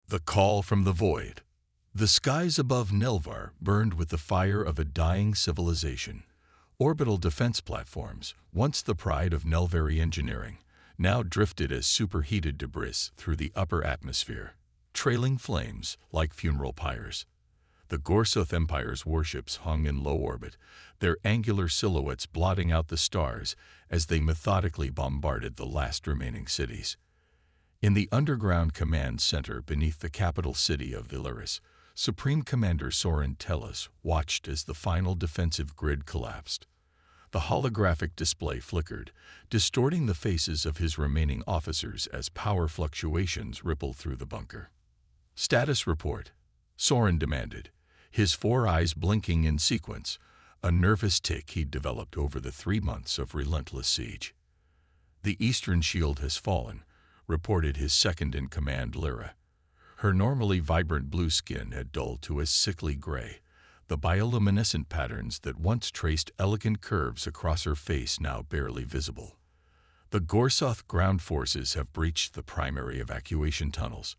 The call from the void. The skies above Nelvar burned with the fire of a dying civilization. Orbital defense platforms, once the pride of Nelvari engineering, now drifted as superheated debris through the upper atmosphere, trailing flames like funeral pyres. The Gorsoth Empire's warships hung in low orbit, their angular silhouettes blotting out the stars as they methodically bombarded the last remaining cities. In the underground command center beneath the capital city of Velaris, Supreme Commander Soren Tellus watched as the final defensive grid collapsed. The holographic display flickered, distorting the faces of his remaining officers as power fluctuations rippled through the bunker. "Status report," Soren demanded, his four eyes blinking in sequence, a nervous tic he'd developed over the 3 months of relentless siege. "The Eastern Shield has fallen," reported his second-in-command Lyra. Her normally vibrant blue skin had dulled to a sickly gray, the bioluminescent patterns that once traced elegant curves across her face now barely visible. "The Gorsoth ground forces have breached the primary evacuation tunnels.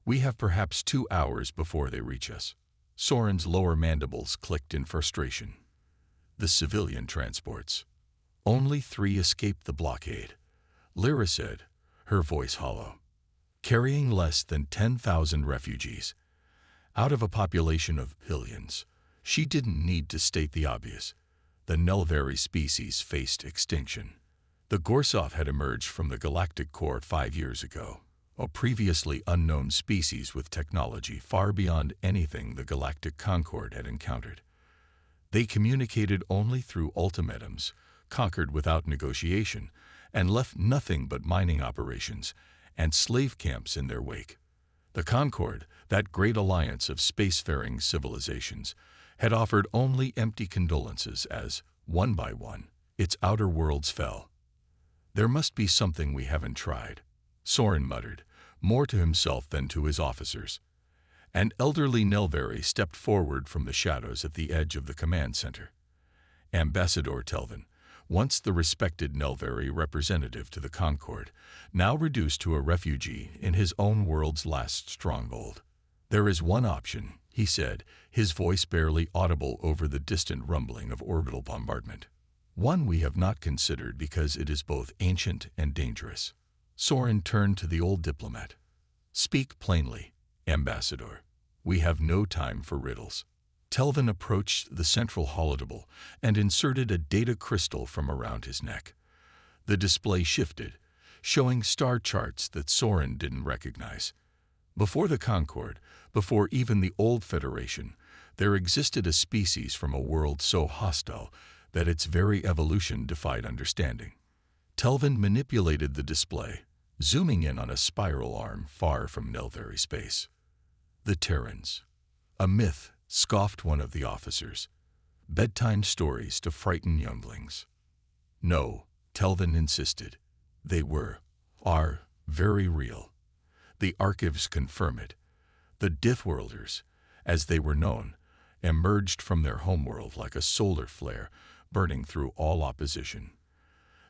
We have perhaps 2 hours before they reach us." Soren's lower mandibles clicked in frustration. "The civilian transports. Only 3 escaped the blockade," Lyra said, her voice hollow. "Carrying less than 10,000 refugees. Out of a population of billions." She didn't need to state the obvious. The Nelvari species faced extinction. The Gorsoth had emerged from the Galactic core 5 years ago, a previously unknown species with technology far beyond anything the Galactic Concord had encountered. They communicated only through ultimatums, conquered without negotiation, and left nothing but mining operations and slave camps in their wake. The Concord, that great alliance of spacefaring civilizations, had offered only empty condolences as, one by one, its outer worlds fell. "There must be something we haven't tried," Soren muttered, more to himself than to his officers. An elderly Nelvari stepped forward from the shadows at the edge of the command center. Ambassador Telvin, once the respected Nelvari representative to the Concord, now reduced to a refugee in his own world's last stronghold. "There is one option," he said, his voice barely audible over the distant rumbling of orbital bombardment. "One we have not considered because it is both ancient and dangerous." Soren turned to the old diplomat. "Speak plainly, Ambassador. We have no time for riddles." Telvin approached the central holodeble and inserted a data crystal from around his neck. The display shifted, showing star charts that Soren didn't recognize. Before the Concord, before even the old Federation, there existed a species from a world so hostile that its very evolution defied understanding. Telvin manipulated the display, zooming in on a spiral arm far from Nelvari space. "The Terrans. A myth," scoffed one of the officers. "Bedtime stories to frighten younglings." "No," Telvin insisted. "They are very real. The archives confirm it. The Deathworlders, as they were known, emerged from their homeworld like a solar flare, burning through all opposition.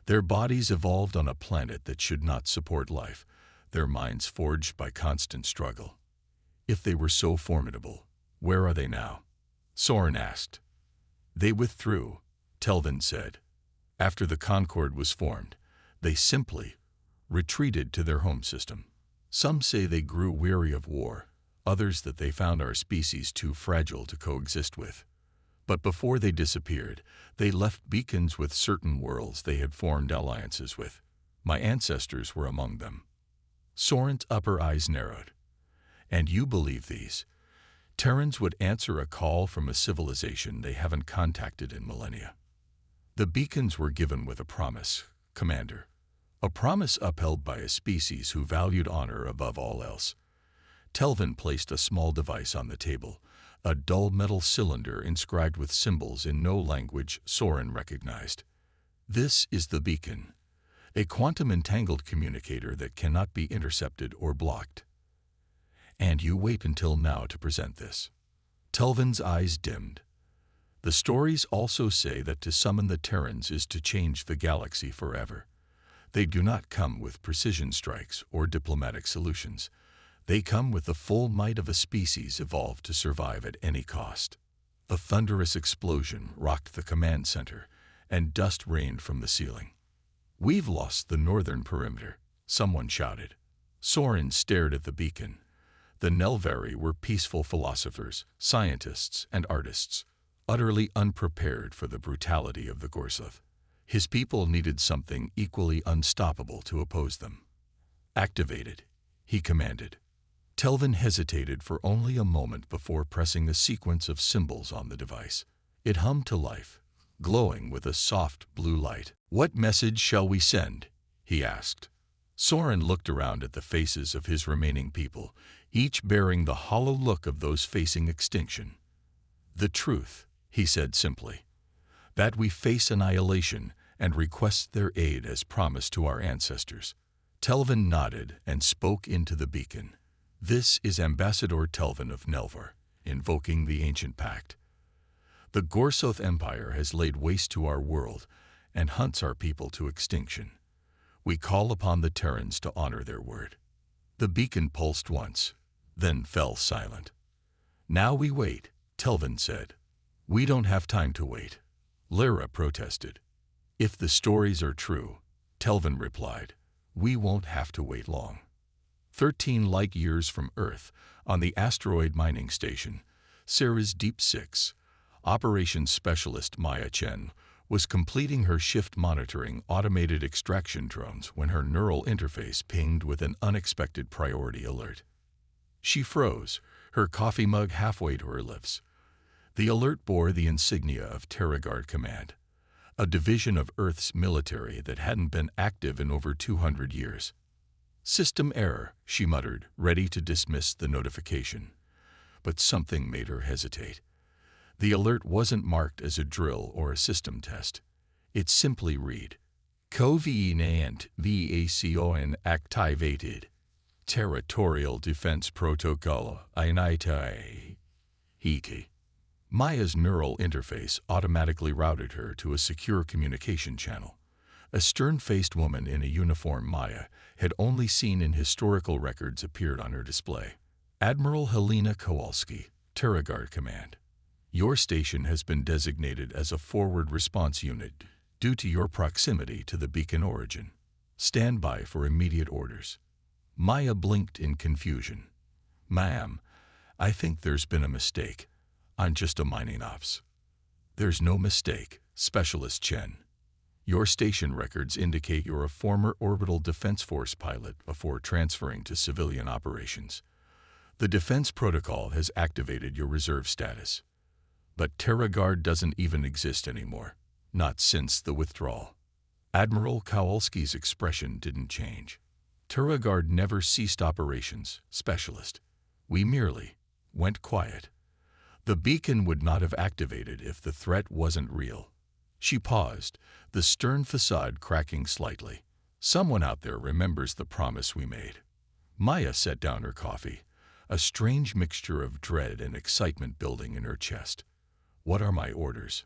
Their bodies evolved on a planet that should not support life, their minds forged by constant struggle. If they were so formidable, where are they now?" Soren asked. "They withdrew," Telvin said. "After the Concord was formed, they simply retreated to their home system. Some say they grew weary of war, others that they found our species too fragile to coexist with. But before they disappeared, they left beacons with certain worlds they had formed alliances with. My ancestors were among them." Soren's upper eyes narrowed. "And you believe these Terrans would answer a call from a civilization they haven't contacted in millennia?" "The beacons were given with a promise, Commander. A promise upheld by a species who valued honor above all else." Telvin placed a small device on the table, a dull metal cylinder inscribed with symbols in no language Soren recognized. "This is the beacon, a quantum-entangled communicator that cannot be intercepted or blocked. And you wait until now to present this." Telvin's eyes dimmed. "The stories also say that to summon the Terrans is to change the galaxy forever. They do not come with precision strikes or diplomatic solutions. They come with the full might of a species evolved to survive at any cost. A thunderous explosion rocked the command center, and dust rained from the ceiling. "We've lost the northern perimeter," someone shouted. Soren stared at the beacon. The Nelvari were peaceful philosophers, scientists, and artists, utterly unprepared for the brutality of the Gorsuth. His people needed something equally unstoppable to oppose them. "Activate it," he commanded. Telvin hesitated for only a moment before pressing a sequence of symbols on the device. It hummed to life, glowing with a soft blue light. "What message shall we send?" he asked. Soren looked around at the faces of his remaining people, each bearing the hollow look of those facing extinction. "The truth," he said simply, "that we face annihilation and request their aid as promised to our ancestors." Telvin nodded and spoke into the beacon. "This is Ambassador Telvin of Nelvar, invoking the ancient pact. The Gorsuth Empire has laid waste to our world and hunts our people to extinction. We call upon the Terrans to honor their word." The beacon pulsed once, then fell silent. "Now we wait," Telvin said. "We don't have time to wait," Lyra protested. "If the stories are true," Telvin replied, "we won't have to wait long." 13 light-years from Earth, on the asteroid mining station, Ceres Deep 6, operations specialist Maya Chen was completing her shift monitoring automated extraction drones when her neural interface pinged with an unexpected priority alert. She froze, her coffee mug halfway to her lips. The alert bore the insignia of TerraGuard Command, a division of Earth's military that hadn't been active in over 200 years. "System error," she muttered, ready to dismiss the notification. But something made her hesitate. The alert wasn't marked as a drill or a system test. It simply read, "Covenant VACON activated. Territorial Defense Protocol Initi." Maya's neural interface automatically routed her to a secure communication channel. A stern-faced woman in a uniform Maya had only seen in historical records appeared on her display. "Admiral Helena Kowalski, TerraGuard Command. Your station has been designated as a forward response unit due to your proximity to the beacon origin. Stand by for immediate orders." Maya blinked in confusion. "Ma'am, I think there's been a mistake. I'm just a mining ops." "There's no mistake, Specialist Chen. Your station records indicate you're a former Orbital Defense Force pilot before transferring to civilian operations. The defense protocol has activated your reserve status. But TerraGuard doesn't even exist anymore, not since the withdrawal." Admiral Kowalski's expression didn't change. "TerraGuard never ceased operations, Specialist. We merely went quiet. The beacon would not have activated if the threat wasn't real." She paused, the stern facade cracking slightly. "Someone out there remembers the promise we made." Maya set down her coffee, a strange mixture of dread and excitement building in her chest. "What are my orders?"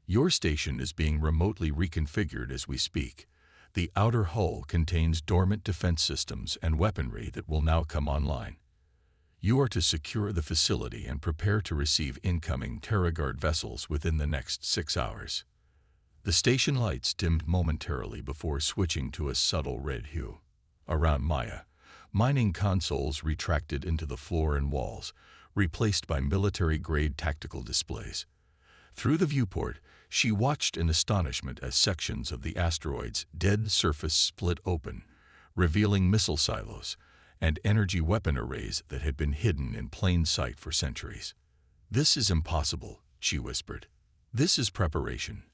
"Your station is being remotely reconfigured as we speak. The outer hull contains dormant defense systems and weaponry that will now come online. You are to secure the facility and prepare to receive incoming TerraGuard vessels within the next 6 hours." The station lights dimmed momentarily before switching to a subtle red hue. Around Maya, mining consoles retracted into the floor and walls, replaced by military-grade tactical displays. Through the viewport, she watched in astonishment as sections of the asteroid's dead surface split open, revealing missile silos and energy weapon arrays that had been hidden in plain sight for centuries. "This is impossible," she whispered. "This is preparation,"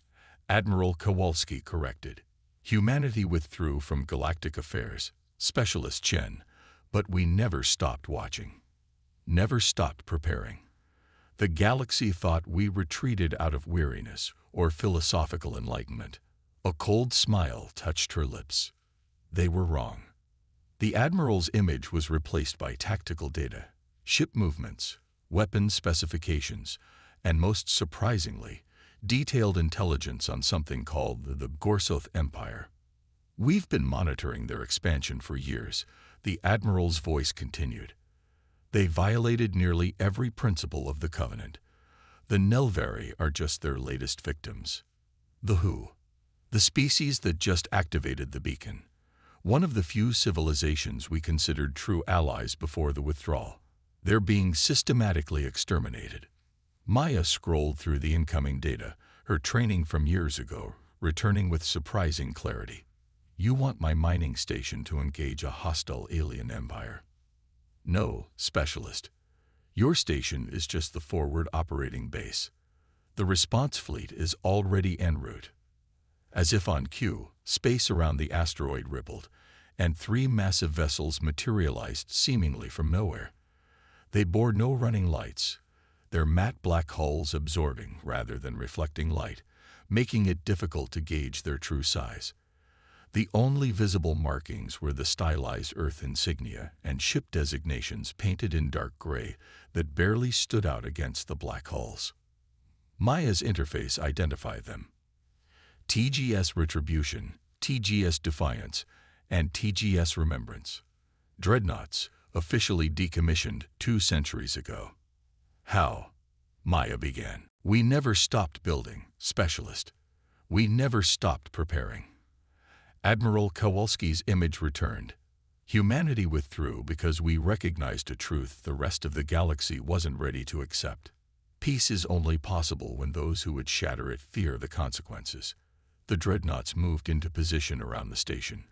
Admiral Kowalski corrected. "Humanity withdrew from galactic affairs, Specialist Chen, but we never stopped watching. Never stopped preparing. The galaxy thought we retreated out of weariness or philosophical enlightenment." A cold smile touched her lips. They were wrong. The Admiral's image was replaced by tactical data, ship movements, weapon specifications, and most surprisingly, detailed intelligence on something called the Gorsuth Empire. "We've been monitoring their expansion for years," The Admiral's voice continued. They violated nearly every principle of the Covenant. The Nelvari are just their latest victims. The Who, the species that just activated the beacon. One of the few civilizations we considered true allies before the withdrawal. They're being systematically exterminated. Maya scrolled through the incoming data, her training from years ago, returning with surprising clarity. You want my mining station to engage a hostile alien empire? No, specialist. Your station is just the forward operating base. The response fleet is already en route. As if on cue, space around the asteroid rippled, and 3 massive vessels materialized seemingly from nowhere. They bore no running lights, their matte black hulls absorbing rather than reflecting light, making it difficult to gauge their true size. The only visible markings were the stylized Earth insignia and ship designations painted in dark gray that barely stood out against the black hulls. Maya's interface identified them. TGS Retribution, TGS Defiance, and TGS Remembrance. Dreadnoughts, officially decommissioned 2 centuries ago. How? Maya began. We never stopped building, specialist. We never stopped preparing. Admiral Kowalski's image returned. Humanity withdrew because we recognized a truth the rest of the galaxy wasn't ready to accept. Peace is only possible when those who would shatter it fear the consequences. The dreadnoughts moved into position around the station,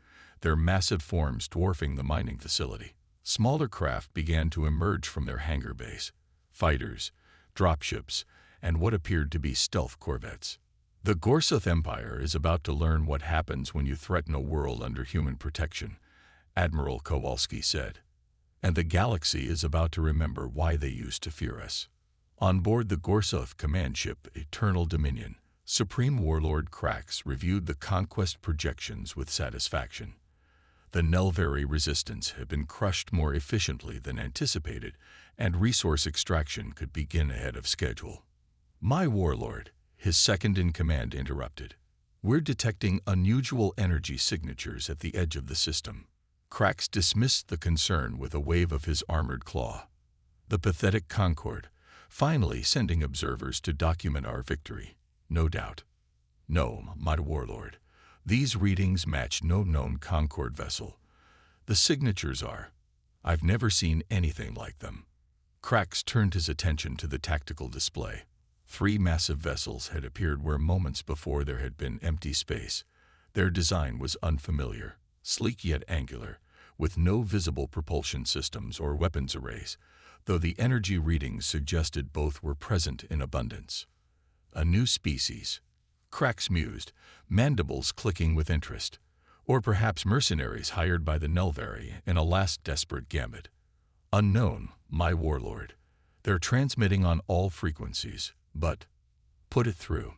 their massive forms dwarfing the mining facility. Smaller craft began to emerge from their hangar base. Fighters, dropships, and what appeared to be stealth corvettes. The Gorsuth Empire is about to learn what happens when you threaten a world under human protection, Admiral Kowalski said. And the galaxy is about to remember why they used to fear us. On board the Gorsuth command ship Eternal Dominion, Supreme Warlord Krax reviewed the conquest projections with satisfaction. The Nelvari resistance had been crushed more efficiently than anticipated, and resource extraction could begin ahead of schedule. My warlord, his second-in-command interrupted. We're detecting unusual energy signatures at the edge of the system. Krax dismissed the concern with a wave of his armored claw. The pathetic Concord, finally sending observers to document our victory. No doubt. No, my warlord. These readings match no known Concord vessel. The signatures are. I've never seen anything like them. Krax turned his attention to the tactical display. 3 massive vessels had appeared where moments before there had been empty space. Their design was unfamiliar, sleek yet angular, with no visible propulsion systems or weapons arrays, though the energy readings suggested both were present in abundance. A new species. Krax mused, mandibles clicking with interest. Or perhaps mercenaries hired by the Nelvari in a last desperate gambit. Unknown, my warlord. They're transmitting on all frequencies, but put it through.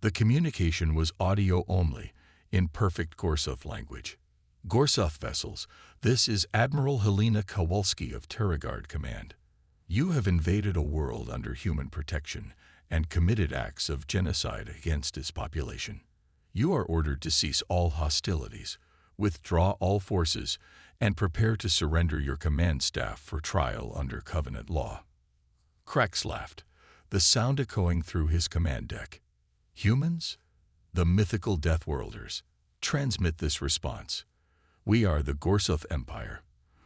The communication was audio only, in perfect Gorsuth language. Gorsuth vessels, this is Admiral Helena Kowalski of Terragard Command. You have invaded a world under human protection and committed acts of genocide against its population. You are ordered to cease all hostilities, withdraw all forces, and prepare to surrender your command staff for trial under Covenant law. Krax laughed, the sound echoing through his command deck. Humans? The mythical Deathworlders. Transmit this response. We are the Gorsuth Empire.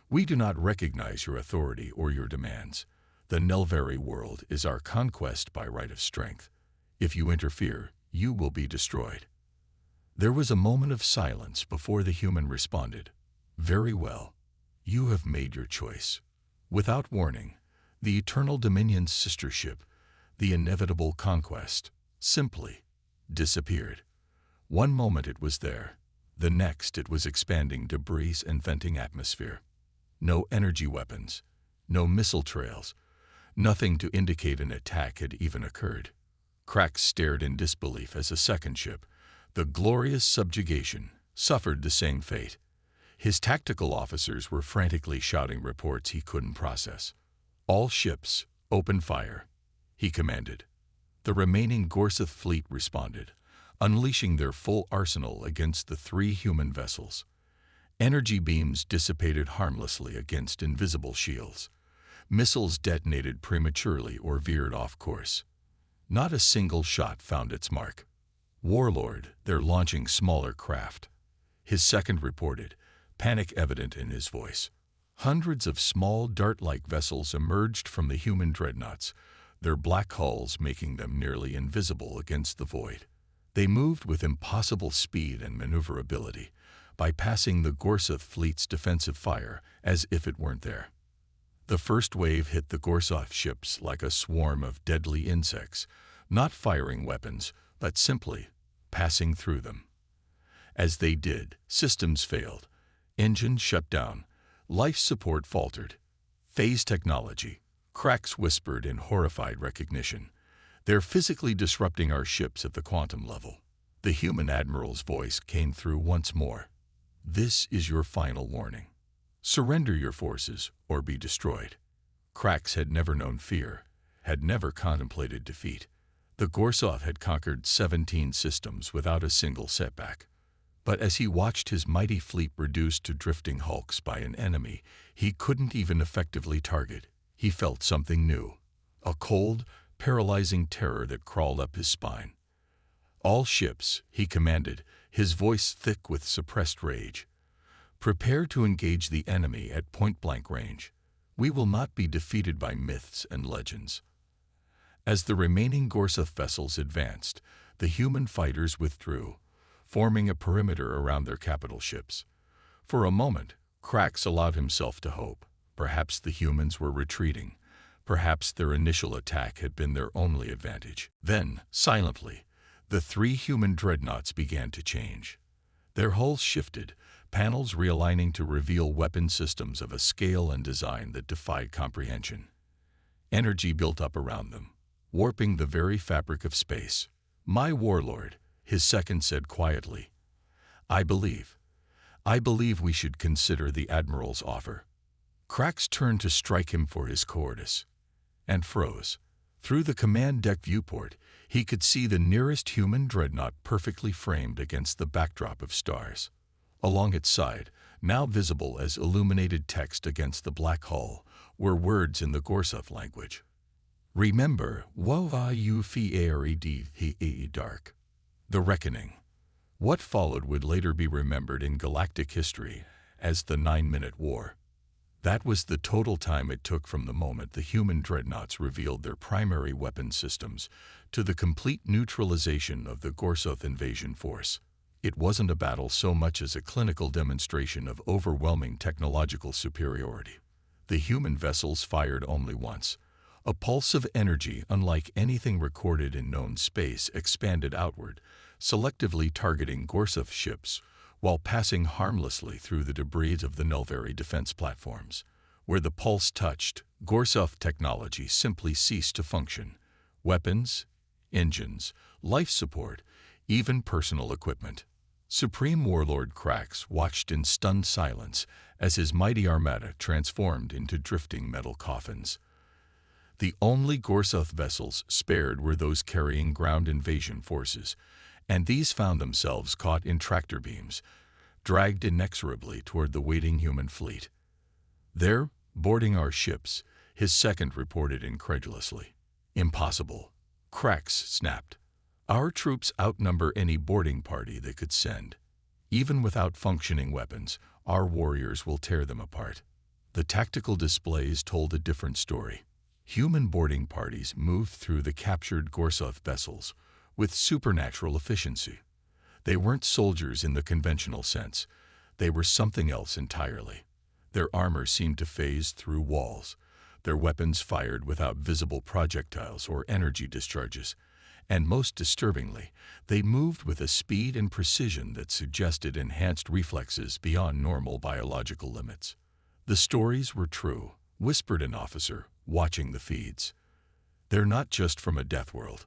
We do not recognize your authority or your demands. The Nelvari world is our conquest by right of strength. If you interfere, you will be destroyed. There was a moment of silence before the human responded. Very well. You have made your choice. Without warning, the Eternal Dominion's sister ship, the Inevitable Conquest, simply disappeared. One moment it was there. The next it was expanding debris and venting atmosphere. No energy weapons, no missile trails, nothing to indicate an attack had even occurred. Krax stared in disbelief as a second ship, the Glorious Subjugation, suffered the same fate. His tactical officers were frantically shouting reports he couldn't process. All ships, open fire, he commanded. The remaining Gorsuth fleet responded, unleashing their full arsenal against the 3 human vessels. Energy beams dissipated harmlessly against invisible shields. Missiles detonated prematurely or veered off course. Not a single shot found its mark. Warlord, they're launching smaller craft. His second reported, panic evident in his voice. Hundreds of small dart-like vessels emerged from the human dreadnoughts, their black hulls making them nearly invisible against the void. They moved with impossible speed and maneuverability, bypassing the Gorsuth fleet's defensive fire as if it weren't there. The first wave hit the Gorsuth ships like a swarm of deadly insects, not firing weapons, but simply passing through them. As they did, systems failed, engines shut down, life support faltered. Phase technology, cracks whispered in horrified recognition. They're physically disrupting our ships at the quantum level. The human admiral's voice came through once more. This is your final warning. Surrender your forces or be destroyed. Cracks had never known fear, had never contemplated defeat. The Gorsuth had conquered 17 systems without a single setback. But as he watched his mighty fleet reduced to drifting hulks by an enemy he couldn't even effectively target, he felt something new. A cold, paralyzing terror that crawled up his spine. All ships, he commanded, his voice thick with suppressed rage. Prepare to engage the enemy at point-blank range. We will not be defeated by myths and legends. As the remaining Gorsuth vessels advanced, the human fighters withdrew, forming a perimeter around their capital ships. For a moment, Cracks allowed himself to hope. Perhaps the humans were retreating. Perhaps their initial attack had been their only advantage. Then, silently, the three human dreadnoughts began to change. Their hulls shifted, panels realigning to reveal weapon systems of a scale and design that defied comprehension. Energy built up around them, warping the very fabric of space. "My warlord," his second said quietly, I believe we should consider the Admiral's offer." Cracks turned to strike him for his cowardice, and froze. Through the command deck viewport, he could see the nearest human dreadnought perfectly framed against the backdrop of stars. Along its side, now visible as illuminated text against the black hull, were words in the Gorsuth language. "Remember, what you feared dark." The reckoning. What followed would later be remembered in galactic history as the 9-Minute War. That was the total time it took from the moment the human dreadnoughts revealed their primary weapon systems to the complete neutralization of the Gorsuth invasion force. It wasn't a battle so much as a clinical demonstration of overwhelming technological superiority. The human vessels fired only once. A pulse of energy unlike anything recorded in known space expanded outward, selectively targeting Gorsuth ships while passing harmlessly through the debris of the Nelvari defense platforms. Where the pulse touched, Gorsuth technology simply ceased to function. Weapons, engines, life support, even personal equipment. Supreme Warlord Cracks watched in stunned silence as his mighty armada transformed into drifting metal coffins. The only Gorsuth vessels spared were those carrying ground invasion forces, and these found themselves caught in tractor beams, dragged inexorably toward the waiting human fleet. "They're boarding our ships," his second reported incredulously. "Impossible," Cracks snapped. "Our troops outnumber any boarding party they could send. Even without functioning weapons, our warriors will tear them apart." The tactical displays told a different story. Human boarding parties moved through the captured Gorsuth vessels with supernatural efficiency. They weren't soldiers in the conventional sense. They were something else entirely. Their armor seemed to phase through walls. Their weapons fired without visible projectiles or energy discharges. And most disturbingly, they moved with a speed and precision that suggested enhanced reflexes beyond normal biological limits. "The stories were true," whispered an officer, watching the feeds. "They're not just from a death world.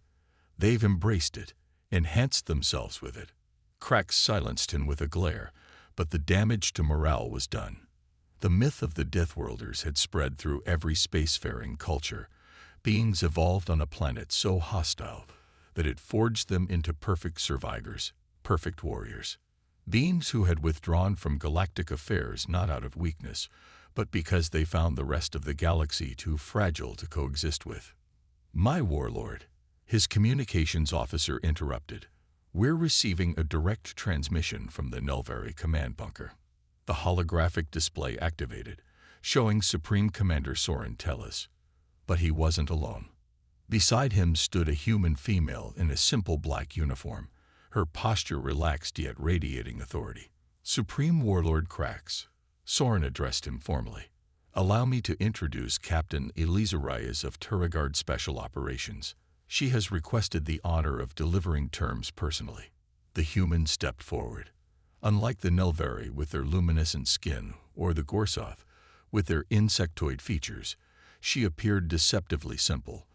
They've embraced it, enhanced themselves with it." Cracks silenced him with a glare, but the damage to morale was done. The myth of the Deathworlders had spread through every spacefaring culture. Beings evolved on a planet so hostile that it forged them into perfect survivors, perfect warriors. Beings who had withdrawn from galactic affairs not out of weakness, but because they found the rest of the galaxy too fragile to coexist with. "My warlord," his communications officer interrupted. "We're receiving a direct transmission from the Nelvari command bunker." The holographic display activated, showing Supreme Commander Soren Tellus. But he wasn't alone. Beside him stood a human female in a simple black uniform, her posture relaxed yet radiating authority. "Supreme Warlord Krax," Soren addressed him formally. "Allow me to introduce Captain Elisa Reyes of Turigard Special Operations. She has requested the honor of delivering terms personally." The human stepped forward. Unlike the Nelvari with their luminescent skin or the Gorsoth with their insectoid features, she appeared deceptively simple,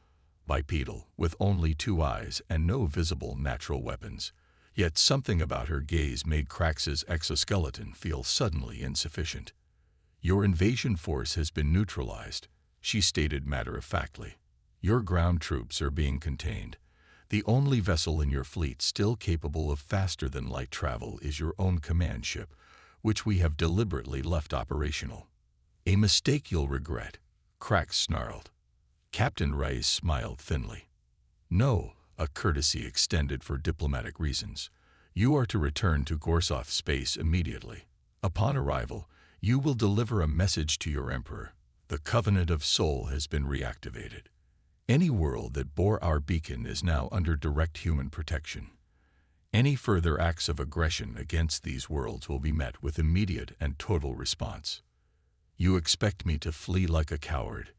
bipedal, with only 2 eyes and no visible natural weapons. Yet something about her gaze made Krax's exoskeleton feel suddenly insufficient. "Your invasion force has been neutralized," she stated matter-of-factly. "Your ground troops are being contained. The only vessel in your fleet still capable of faster-than-light travel is your own command ship, which we have deliberately left operational." "A mistake you'll regret," Krax snarled. Captain Reyes smiled thinly. "No, a courtesy extended for diplomatic reasons. You are to return to Gorsoth space immediately. Upon arrival, you will deliver a message to your Emperor. The Covenant of Soul has been reactivated. Any world that bore our beacon is now under direct human protection. Any further acts of aggression against these worlds will be met with immediate and total response. You expect me to flee like a coward,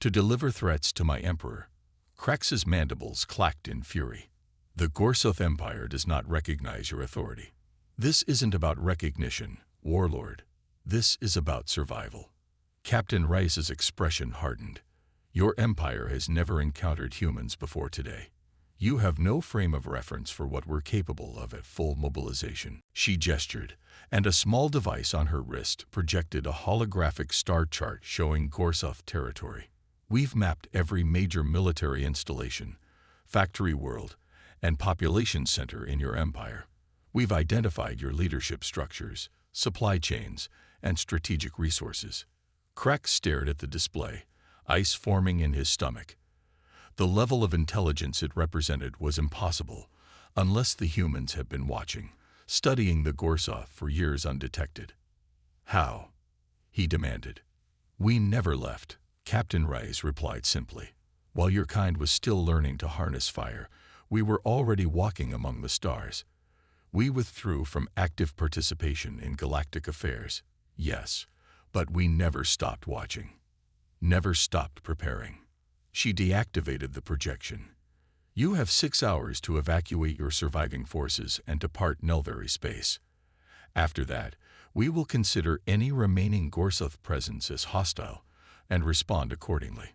to deliver threats to my Emperor?" Krax's mandibles clacked in fury. "The Gorsoth Empire does not recognize your authority. This isn't about recognition, Warlord. This is about survival." Captain Reyes's expression hardened. "Your empire has never encountered humans before today. You have no frame of reference for what we're capable of at full mobilization." She gestured, and a small device on her wrist projected a holographic star chart showing Gorsoth territory. "We've mapped every major military installation, factory world, and population center in your empire. We've identified your leadership structures, supply chains, and strategic resources." Krax stared at the display, ice forming in his stomach. The level of intelligence it represented was impossible, unless the humans had been watching, studying the Gorsoth for years undetected. "How?" he demanded. "We never left," Captain Reyes replied simply. "While your kind was still learning to harness fire, we were already walking among the stars. We withdrew from active participation in galactic affairs, yes, but we never stopped watching, never stopped preparing." She deactivated the projection. "You have 6 hours to evacuate your surviving forces and depart Nelvari space. After that, we will consider any remaining Gorsoth presence as hostile and respond accordingly."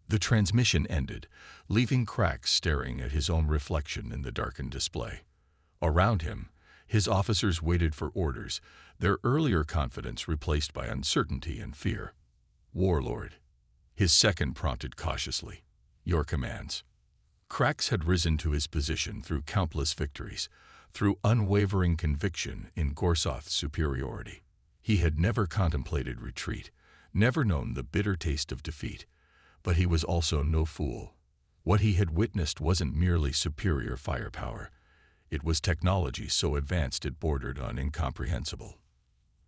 The transmission ended, leaving Krax staring at his own reflection in the darkened display. Around him, his officers waited for orders, their earlier confidence replaced by uncertainty and fear. "Warlord," his second prompted cautiously, "your commands." Krax had risen to his position through countless victories, through unwavering conviction in Gorsoth's superiority. He had never contemplated retreat, never known the bitter taste of defeat, but he was also no fool. What he had witnessed wasn't merely superior firepower. It was technology so advanced it bordered on incomprehensible.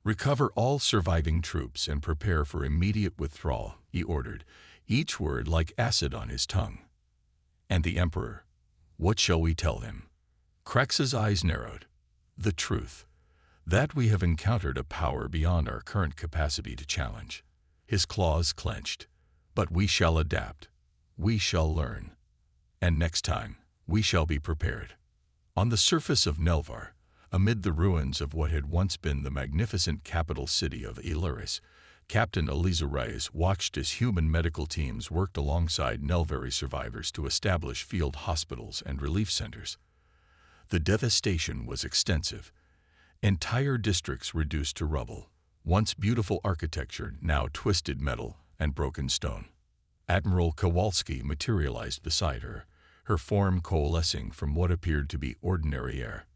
"Recover all surviving troops and prepare for immediate withdrawal," he ordered, each word like acid on his tongue. "And the Emperor? What shall we tell him?" Krax's eyes narrowed. "The truth. That we have encountered a power beyond our current capacity to challenge." His claws clenched. "But we shall adapt. We shall learn. And next time, we shall be prepared." On the surface of Nelvar, amid the ruins of what had once been the magnificent capital city of Illyris, Captain Elisa Reyes watched as human medical teams worked alongside Nelvari survivors to establish field hospitals and relief centers. The devastation was extensive. Entire districts reduced to rubble, once beautiful architecture now twisted metal and broken stone. Admiral Kowalski materialized beside her, her form coalescing from what appeared to be ordinary air.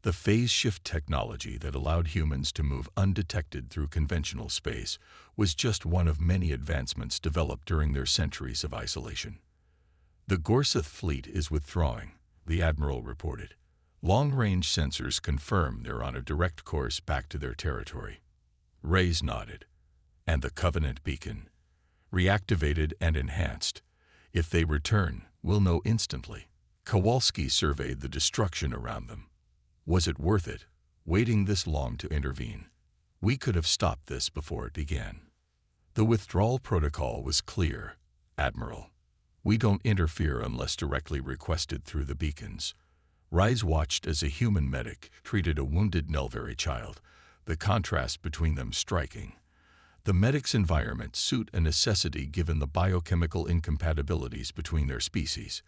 The phase shift technology that allowed humans to move undetected through conventional space was just one of many advancements developed during their centuries of isolation. The Gorsuth fleet is withdrawing, the Admiral reported. Long-range sensors confirm they're on a direct course back to their territory. Reyes nodded. And the Covenant beacon? Reactivated and enhanced. If they return, we'll know instantly. Kowalski surveyed the destruction around them. Was it worth it, waiting this long to intervene? We could have stopped this before it began. The withdrawal protocol was clear, Admiral. We don't interfere unless directly requested through the beacons. Reyes watched as a human medic treated a wounded Nelvari child, the contrast between them striking. The medic's environment suited a necessity given the biochemical incompatibilities between their species.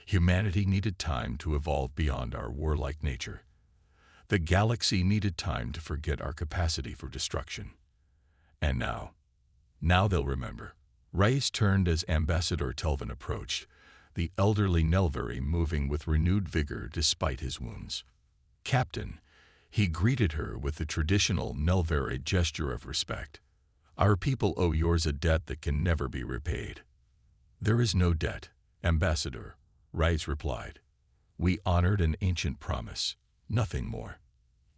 Humanity needed time to evolve beyond our warlike nature. The galaxy needed time to forget our capacity for destruction. And now they'll remember. Reyes turned as Ambassador Telvin approached, the elderly Nelvari moving with renewed vigor despite his wounds. Captain, he greeted her with the traditional Nelvari gesture of respect. Our people owe yours a debt that can never be repaid. There is no debt, Ambassador, Reyes replied. We honored an ancient promise, nothing more.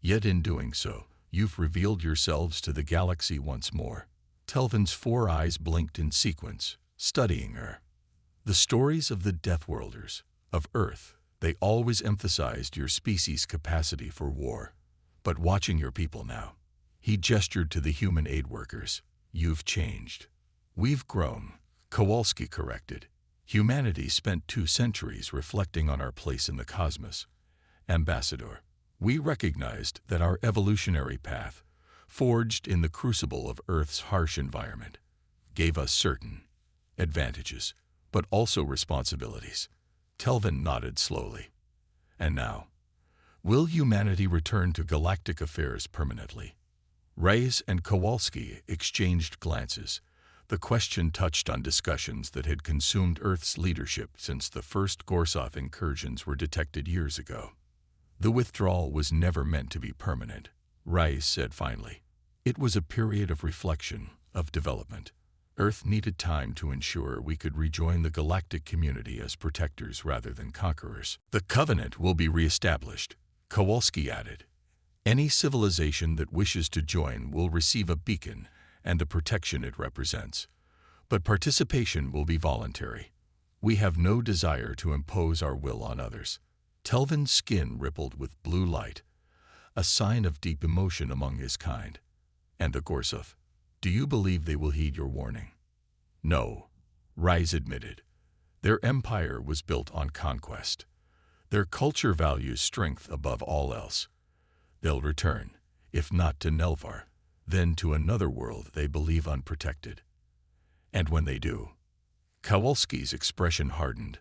Yet in doing so, you've revealed yourselves to the galaxy once more. Telvin's 4 eyes blinked in sequence, studying her. The stories of the Deathworlders, of Earth, they always emphasized your species' capacity for war. But watching your people now, he gestured to the human aid workers. You've changed. We've grown, Kowalski corrected. Humanity spent 2 centuries reflecting on our place in the cosmos. Ambassador, we recognized that our evolutionary path, forged in the crucible of Earth's harsh environment, gave us certain advantages, but also responsibilities. Telvin nodded slowly. And now, will humanity return to galactic affairs permanently? Reyes and Kowalski exchanged glances. The question touched on discussions that had consumed Earth's leadership since the first Gorsuth incursions were detected years ago. The withdrawal was never meant to be permanent, Reyes said finally. It was a period of reflection, of development. Earth needed time to ensure we could rejoin the galactic community as protectors rather than conquerors. The Covenant will be reestablished, Kowalski added. Any civilization that wishes to join will receive a beacon and the protection it represents. But participation will be voluntary. We have no desire to impose our will on others. Telvin's skin rippled with blue light, a sign of deep emotion among his kind. And the Gorsuth, do you believe they will heed your warning? No, Reyes admitted. Their empire was built on conquest. Their culture values strength above all else. They'll return, if not to Nelvar, then to another world they believe unprotected. And when they do, Kowalski's expression hardened.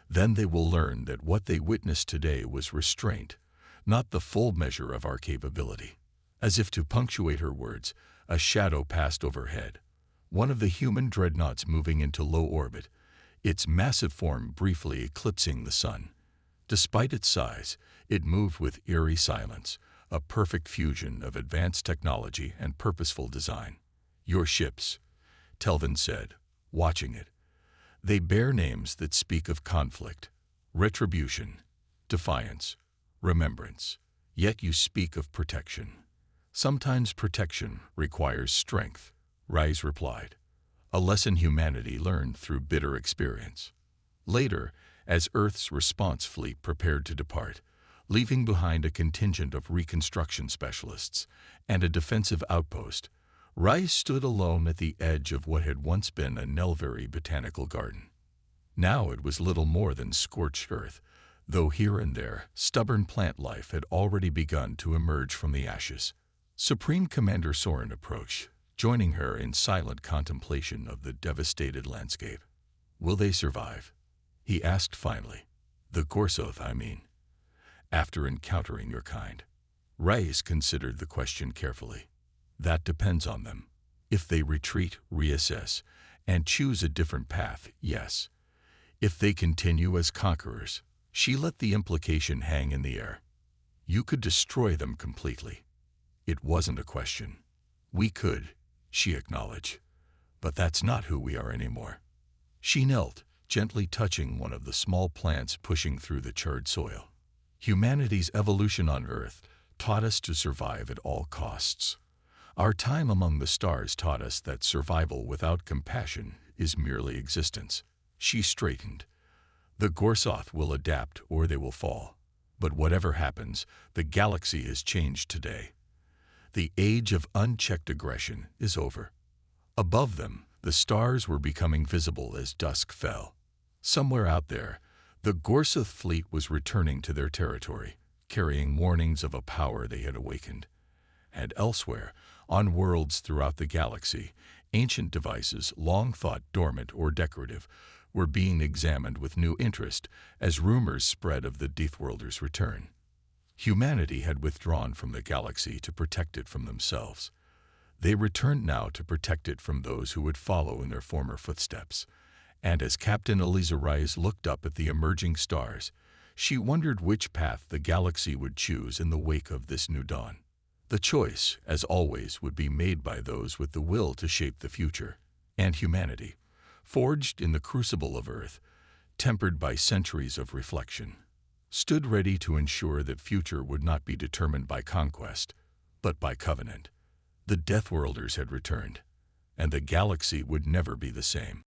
Then they will learn that what they witnessed today was restraint, not the full measure of our capability. As if to punctuate her words, a shadow passed overhead, one of the human dreadnoughts moving into low orbit, its massive form briefly eclipsing the sun. Despite its size, it moved with eerie silence, a perfect fusion of advanced technology and purposeful design. Your ships, Telvin said, watching it. They bear names that speak of conflict, retribution, defiance, remembrance. Yet you speak of protection. Sometimes protection requires strength, Reyes replied, a lesson humanity learned through bitter experience. Later, as Earth's response fleet prepared to depart, leaving behind a contingent of reconstruction specialists and a defensive outpost, Reyes stood alone at the edge of what had once been a Nelvari botanical garden. Now it was little more than scorched earth, though here and there stubborn plant life had already begun to emerge from the ashes. Supreme Commander Soren approached, joining her in silent contemplation of the devastated landscape. Will they survive? He asked finally. The Gorsuth, I mean. After encountering your kind. Reyes considered the question carefully. That depends on them. If they retreat, reassess, and choose a different path, yes. If they continue as conquerors, she let the implication hang in the air. You could destroy them completely. It wasn't a question. We could, she acknowledged. But that's not who we are anymore. She knelt, gently touching one of the small plants pushing through the charred soil. Humanity's evolution on Earth taught us to survive at all costs. Our time among the stars taught us that survival without compassion is merely existence. She straightened. The Gorsoth will adapt or they will fall. But whatever happens, the galaxy has changed today. The age of unchecked aggression is over. Above them, the stars were becoming visible as dusk fell. Somewhere out there, the Gorsoth fleet was returning to their territory, carrying warnings of a power they had awakened. And elsewhere, on worlds throughout the galaxy, ancient devices long thought dormant or decorative were being examined with new interest as rumors spread of the Deathworlders' return. Humanity had withdrawn from the galaxy to protect it from themselves. They returned now to protect it from those who would follow in their former footsteps. And as Captain Eliza Rice looked up at the emerging stars, she wondered which path the galaxy would choose in the wake of this new dawn. The choice, as always, would be made by those with the will to shape the future. And humanity, forged in the crucible of Earth, tempered by centuries of reflection, stood ready to ensure that future would not be determined by conquest, but by covenant. The Deathworlders had returned, and the galaxy would never be the same.